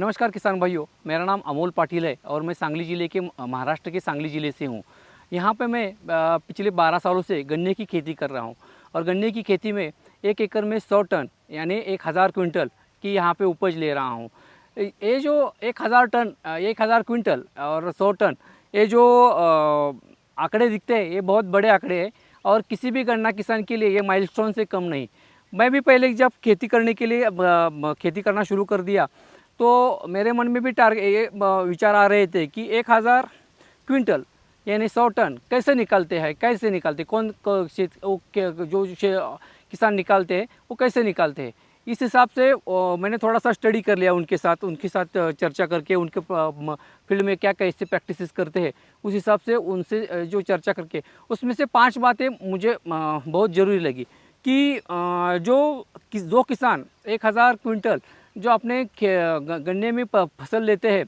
नमस्कार किसान भाइयों, मेरा नाम अमोल पाटिल है और मैं सांगली ज़िले के महाराष्ट्र के सांगली ज़िले से हूँ। यहाँ पे मैं पिछले 12 सालों से गन्ने की खेती कर रहा हूँ और गन्ने की खेती में 1 एकड़ में 100 टन यानी 1000 क्विंटल की यहाँ पे उपज ले रहा हूँ। ये जो 1000 टन 1000 क्विंटल और 100 टन ये जो आंकड़े दिखते हैं, ये बहुत बड़े आंकड़े हैं और किसी भी गन्ना किसान के लिए ये माइलस्टोन से कम नहीं। मैं भी पहले जब खेती करने के लिए खेती करना शुरू कर दिया तो मेरे मन में भी ये विचार आ रहे थे कि 1000 क्विंटल यानी 100 टन कैसे निकालते हैं, कैसे निकालते किसान निकालते हैं वो कैसे निकालते हैं। इस हिसाब से मैंने थोड़ा सा स्टडी कर लिया उनके साथ चर्चा करके उनके फील्ड में क्या कैसे प्रैक्टिसेस करते हैं, उस हिसाब से उनसे जो चर्चा करके उसमें से 5 बातें मुझे बहुत ज़रूरी लगी कि जो किसान 1000 क्विंटल जो अपने गन्ने में फसल लेते हैं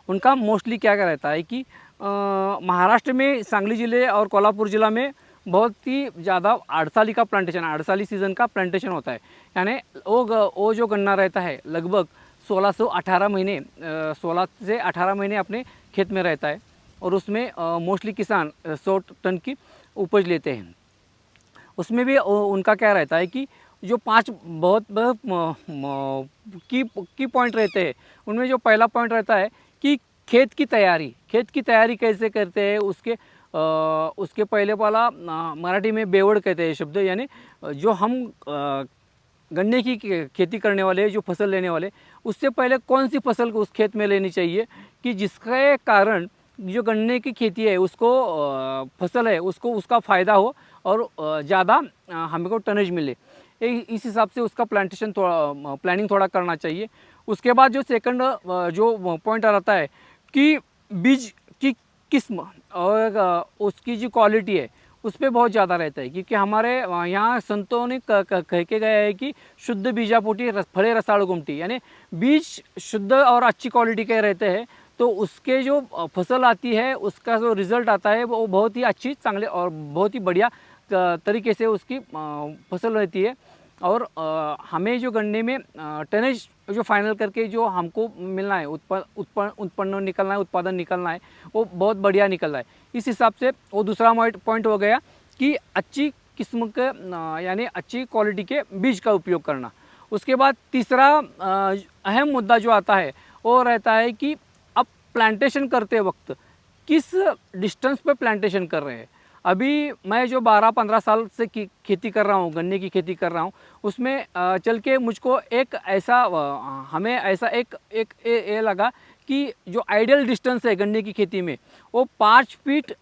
उनका मोस्टली क्या रहता है कि महाराष्ट्र में सांगली ज़िले और कोल्हापुर ज़िला में बहुत ही ज़्यादा आड़साली का प्लांटेशन, आड़साली सीज़न का प्लांटेशन होता है। यानी वो जो गन्ना रहता है लगभग 16 से 18 महीने अपने खेत में रहता है और उसमें मोस्टली किसान 100 टन की उपज लेते हैं। उसमें भी उनका क्या रहता है कि जो 5 बहुत की पॉइंट रहते हैं, उनमें जो पहला पॉइंट रहता है कि खेत की तैयारी कैसे करते हैं। उसके पहले वाला मराठी में बेवड़ कहते हैं शब्द, यानी जो हम गन्ने की खेती करने वाले, जो फसल लेने वाले, उससे पहले कौन सी फसल उस खेत में लेनी चाहिए कि जिसके कारण जो गन्ने की खेती है उसको फसल है उसको उसका फ़ायदा हो और ज़्यादा हमको टनेज मिले। इस हिसाब से उसका प्लानिंग थोड़ा करना चाहिए। उसके बाद जो सेकंड जो पॉइंट रहता है कि बीज की किस्म और उसकी जो क्वालिटी है उस पर बहुत ज़्यादा रहता है, क्योंकि हमारे यहाँ संतों ने कह के गया है कि शुद्ध बीजापोटी फले रसाल गुमटी, यानी बीज शुद्ध और अच्छी क्वालिटी के रहते हैं तो उसके जो फसल आती है उसका जो रिज़ल्ट आता है वो बहुत ही अच्छी, चांगले और बहुत ही बढ़िया तरीके से उसकी फसल रहती है। और हमें जो गन्ने में टनेज जो फाइनल करके जो हमको मिलना है, उत्पन्न निकलना है, उत्पादन निकलना है, वो बहुत बढ़िया निकल रहा है। इस हिसाब से वो दूसरा पॉइंट हो गया कि अच्छी किस्म के यानी अच्छी क्वालिटी के बीज का उपयोग करना। उसके बाद तीसरा अहम मुद्दा जो आता है वो रहता है कि अब प्लांटेशन करते वक्त किस डिस्टेंस पे प्लांटेशन कर रहे हैं। अभी मैं जो 12-15 साल से खेती कर रहा हूँ, गन्ने की खेती कर रहा हूँ, उसमें चल के मुझको हमें ऐसा ये लगा कि जो आइडियल डिस्टेंस है गन्ने की खेती में वो 5 फीट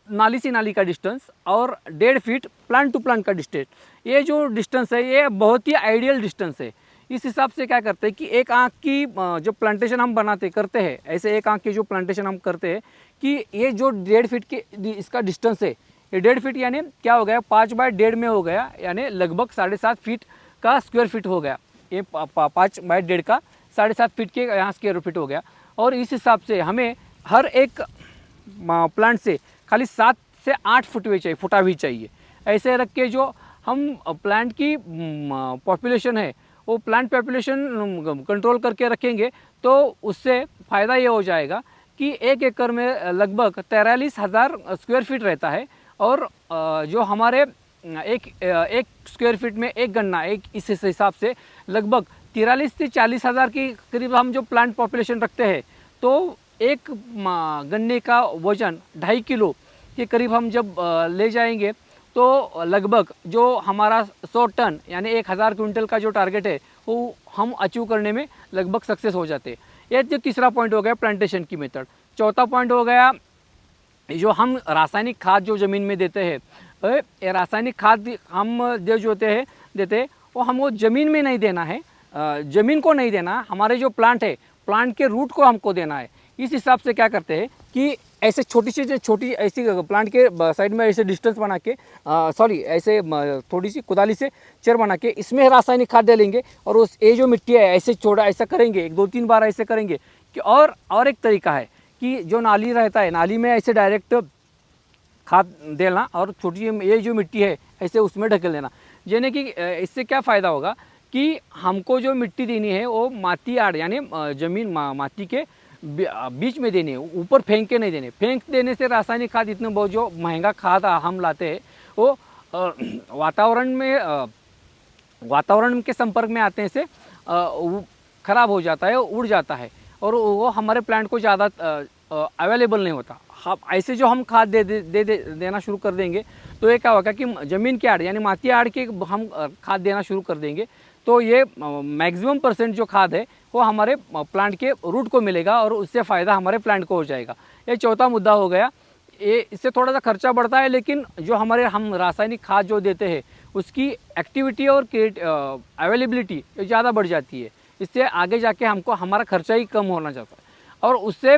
नाली से नाली का डिस्टेंस और 1.5 फीट प्लांट टू प्लांट का डिस्टेंस, ये जो डिस्टेंस है ये बहुत ही आइडियल डिस्टेंस है। इस हिसाब से क्या करते हैं कि एक आंख की जो प्लांटेशन हम करते हैं, ऐसे एक आंख की जो प्लांटेशन हम करते हैं कि ये जो 1.5 फीट के इसका डिस्टेंस है, ये 1.5 फीट यानी क्या हो गया, 5 बाय 1.5 में हो गया, यानी लगभग 7.5 फीट का स्क्वायर फीट हो गया। ये 5 बाय 1.5 का 7.5 फीट के यहाँ स्क्वायर फीट हो गया। और इस हिसाब से हमें हर एक प्लांट से खाली 7 से 8 फुटा भी चाहिए। ऐसे रख के जो हम प्लांट की पॉपुलेशन है वो प्लांट पॉपुलेशन कंट्रोल करके रखेंगे तो उससे फ़ायदा ये हो जाएगा कि 1 एकड़ में लगभग 43,000 स्क्वायर फीट रहता है और जो हमारे एक स्क्वायर फीट में एक गन्ना, एक इस हिसाब से लगभग 43 से 40,000 के करीब हम जो प्लांट पॉपुलेशन रखते हैं तो एक गन्ने का वज़न 2.5 किलो के करीब हम जब ले जाएंगे तो लगभग जो हमारा 100 टन यानी 1000 क्विंटल का जो टारगेट है वो हम अचीव करने में लगभग सक्सेस हो जाते हैं। ये जो तीसरा पॉइंट हो गया प्लांटेशन की मेथड। चौथा पॉइंट हो गया जो हम रासायनिक खाद जो ज़मीन में देते हैं, ये रासायनिक खाद हम देते हैं वो हमको ज़मीन में नहीं देना है, ज़मीन को नहीं देना, हमारे जो प्लांट है प्लांट के रूट को हमको देना है। इस हिसाब से क्या करते हैं कि ऐसे छोटी ऐसी प्लांट के साइड में ऐसे डिस्टेंस बना के ऐसे थोड़ी सी कुदाली से चेर बना के इसमें रासायनिक खाद डालेंगे और ये जो मिट्टी है ऐसे ऐसा करेंगे 2-3 बार ऐसे करेंगे कि और एक तरीका है कि जो नाली रहता है नाली में ऐसे डायरेक्ट खाद देना और छोटी ये जो मिट्टी है ऐसे उसमें ढकेल देना, यानी कि इससे क्या फ़ायदा होगा कि हमको जो मिट्टी देनी है वो माती आड़ यानी ज़मीन माटी के बीच में देनी है, ऊपर फेंक के नहीं देने। फेंक देने से रासायनिक खाद इतने बहुत जो महंगा खाद हम लाते हैं वो वातावरण के संपर्क में आते से वो खराब हो जाता है, उड़ जाता है और वो हमारे प्लांट को ज़्यादा अवेलेबल नहीं होता। हम ऐसे जो हम खाद देना शुरू कर देंगे तो ये क्या होगा कि ज़मीन की आड़ यानी माती आड़ के हम खाद देना शुरू कर देंगे तो ये मैक्सिमम परसेंट जो खाद है वो हमारे प्लांट के रूट को मिलेगा और उससे फ़ायदा हमारे प्लांट को हो जाएगा। ये चौथा मुद्दा हो गया। ये इससे थोड़ा सा खर्चा बढ़ता है, लेकिन जो हम रासायनिक खाद जो देते हैं उसकी एक्टिविटी और अवेलेबिलिटी ज़्यादा बढ़ जाती है। इससे आगे जाके हमको हमारा खर्चा ही कम होना चाहता है। और उससे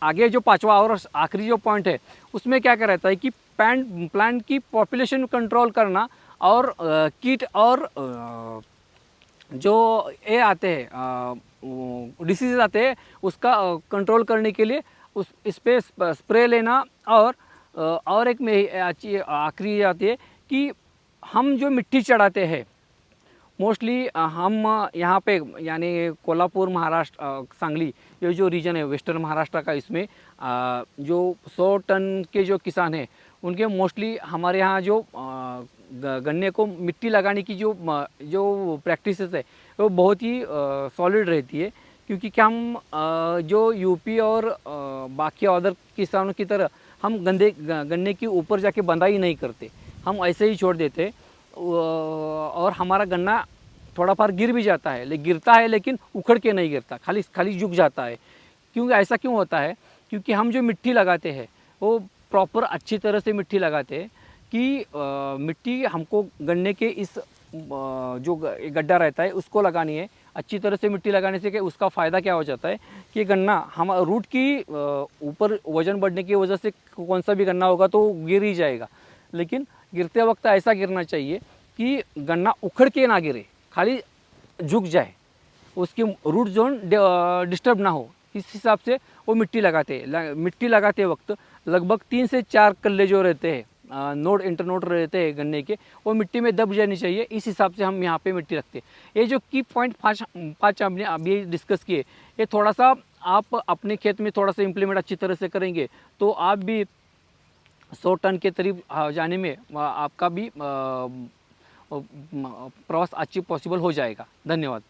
आगे जो पांचवा और आखिरी जो पॉइंट है उसमें क्या क्या रहता है कि प्लांट की पॉपुलेशन कंट्रोल करना और कीट और जो ये आते हैं डिसीज़ आते हैं उसका कंट्रोल करने के लिए इस पे स्प्रे लेना। और एक में आखिरी आती है कि हम जो मिट्टी चढ़ाते हैं मोस्टली हम यहाँ पे यानी कोल्हापुर, महाराष्ट्र, सांगली ये जो रीजन है वेस्टर्न महाराष्ट्र का, इसमें जो 100 टन के जो किसान हैं उनके मोस्टली हमारे यहाँ जो गन्ने को मिट्टी लगाने की जो प्रैक्टिसेस है वो बहुत ही सॉलिड रहती है। क्योंकि क्या हम जो यूपी और बाकी अदर किसानों की तरह हम गन्ने के ऊपर जाके बंधाई नहीं करते, हम ऐसे ही छोड़ देते। और हमारा गन्ना थोड़ा फार गिर भी जाता है, गिरता है लेकिन उखड़ के नहीं गिरता, खाली झुक जाता है। क्योंकि ऐसा क्यों होता है? क्योंकि हम जो मिट्टी लगाते हैं वो प्रॉपर अच्छी तरह से मिट्टी लगाते हैं कि मिट्टी हमको गन्ने के इस जो गड्ढा रहता है उसको लगानी है। अच्छी तरह से मिट्टी लगाने से क्या उसका फ़ायदा क्या हो जाता है कि गन्ना हम रूट की ऊपर वज़न बढ़ने की वजह से कौन सा भी गन्ना होगा तो गिर ही जाएगा, लेकिन गिरते वक्त ऐसा गिरना चाहिए कि गन्ना उखड़ के ना गिरे, खाली झुक जाए, उसकी रूट जोन डिस्टर्ब ना हो। इस हिसाब से वो मिट्टी लगाते वक्त लगभग 3 से 4 कल्ले जो रहते हैं नोड इंटरनोड रहते हैं गन्ने के, वो मिट्टी में दब जानी चाहिए। इस हिसाब से हम यहाँ पे मिट्टी रखते हैं। ये जो की पॉइंट पाँच हमने अभी डिस्कस किए, ये थोड़ा सा आप अपने खेत में थोड़ा सा इम्प्लीमेंट अच्छी तरह से करेंगे तो आप भी 100 टन के करीब जाने में आपका भी प्रवास अच्छी पॉसिबल हो जाएगा। धन्यवाद।